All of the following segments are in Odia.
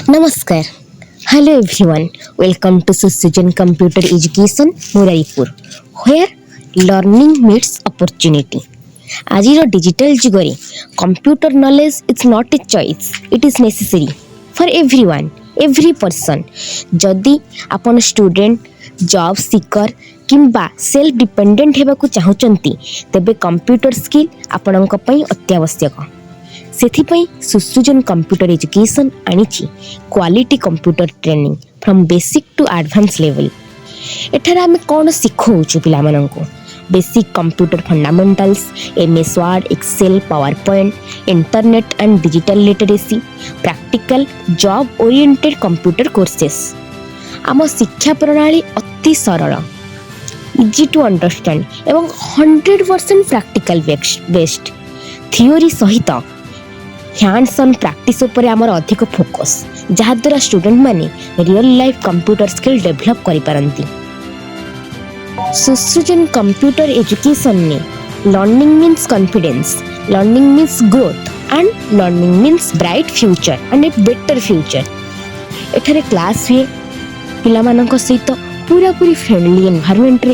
Namaskar. Hello everyone. Welcome to Su-Srujan Computer Education Muraripur, where learning meets opportunity. ଆଜିର ଡିଜିଟାଲ ଯୁଗରେ computer knowledge is not a choice, it is necessary for everyone, every person. ଯଦି ଆପଣ ଷ୍ଟୁଡେଣ୍ଟ, ଜବ୍ ସିକର କିମ୍ବା ସେଲ୍ଫ ଡିପେଣ୍ଡେଣ୍ଟ ହେବାକୁ ଚାହୁଁଛନ୍ତି, ତେବେ କମ୍ପ୍ୟୁଟର ସ୍କିଲ୍ ଆପଣଙ୍କ ପାଇଁ ଅତ୍ୟାବଶ୍ୟକ। ସେଥିପାଇଁ ସୁସୃଜନ କମ୍ପ୍ୟୁଟର ଏଜୁକେସନ୍ ଆଣିଛି quality computer training from basic to advance level. ଏଠାରେ ଆମେ କ'ଣ ଶିଖାଉଛୁ ପିଲାମାନଙ୍କୁ? Basic computer fundamentals, MS Word, Excel, PowerPoint, internet and digital literacy, practical job oriented computer courses. ଆମ ଶିକ୍ଷା ପ୍ରଣାଳୀ ଅତି ସରଳ, ଇଜି ଟୁ ଅଣ୍ଡରଷ୍ଟାଣ୍ଡ ଏବଂ 100% ପ୍ରାକ୍ଟିକାଲ ବେସ୍ଡ। ଥିଓରି ସହିତ ହ୍ୟାଣ୍ଡସ୍ ଅନ୍ ପ୍ରାକ୍ଟିସ୍ ଉପରେ ଆମର ଅଧିକ ଫୋକସ୍, ଯାହାଦ୍ୱାରା ଷ୍ଟୁଡେଣ୍ଟମାନେ real life computer skill develop କରିପାରନ୍ତି। ସୁସୃଜନ କମ୍ପ୍ୟୁଟର ଏଜୁକେସନ୍ରେ learning means confidence, learning means growth and learning means bright future and a better future. ଏଠାରେ କ୍ଲାସ୍ ହୁଏ ପିଲାମାନଙ୍କ ସହିତ ପୁରାପୁରି ଫ୍ରେଣ୍ଡଲି ଏନ୍ଭାରମେଣ୍ଟରେ,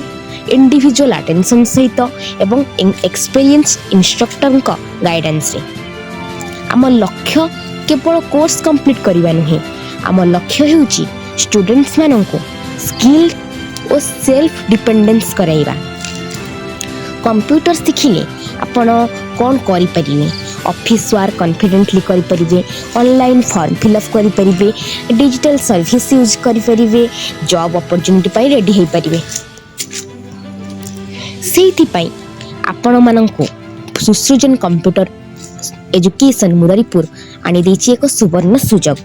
ଇଣ୍ଡିଭିଜୁଆଲ୍ ଆଟେନସନ୍ ସହିତ ଏବଂ ଏକ୍ସପେରିଏନ୍ସ ଇନଷ୍ଟ୍ରକ୍ଟରଙ୍କ ଗାଇଡାନ୍ସରେ। ଆମ ଲକ୍ଷ୍ୟ କେବଳ କୋର୍ସ କମ୍ପ୍ଲିଟ୍ କରିବା ନୁହେଁ, ଆମ ଲକ୍ଷ୍ୟ ହେଉଛି ଷ୍ଟୁଡେଣ୍ଟସ୍ମାନଙ୍କୁ ସ୍କିଲ୍ ଓ ସେଲ୍ଫ ଡିପେଣ୍ଡେନ୍ସ କରାଇବା। କମ୍ପ୍ୟୁଟର ଶିଖିଲେ ଆପଣ କ'ଣ କରିପାରିବେ? ଅଫିସ୍ ୱାର୍କ କନଫିଡେଣ୍ଟଲି କରିପାରିବେ, ଅନଲାଇନ୍ ଫର୍ମ ଫିଲ୍ଅପ୍ କରିପାରିବେ, ଡିଜିଟାଲ ସର୍ଭିସ୍ ୟୁଜ୍ କରିପାରିବେ, ଜବ୍ ଅପରଚ୍ୟୁନିଟି ପାଇଁ ରେଡ଼ି ହୋଇପାରିବେ। ସେଇଥିପାଇଁ ଆପଣମାନଙ୍କୁ ସୁସୃଜନ କମ୍ପ୍ୟୁଟର ଏଜୁକେସନ୍ ମୁରାରୀପୁର ଆଣିଦେଇଛି ଏକ ସୁବର୍ଣ୍ଣ ସୁଯୋଗ।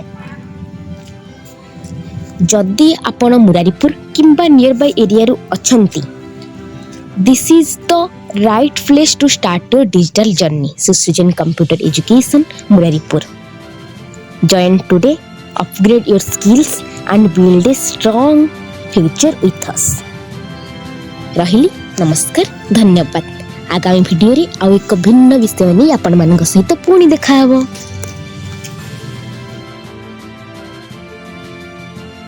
ଯଦି ଆପଣ ମୁରାରୀପୁର କିମ୍ବା ନିୟର ବାଇ ଏରିଆରୁ ଅଛନ୍ତି, this is the right place to start your digital journey. Susrujan computer education Muraripur. Join today, upgrade your skills and build a strong future with us. ରହିଲି, ନମସ୍କାର, ଧନ୍ୟବାଦ। ଆଗାମୀ ଭିଡ଼ିଓରେ ଆଉ ଏକ ଭିନ୍ନ ବିଷୟ ନେଇ ଆପଣମାନଙ୍କ ସହିତ ପୁଣି ଦେଖା ହେବ।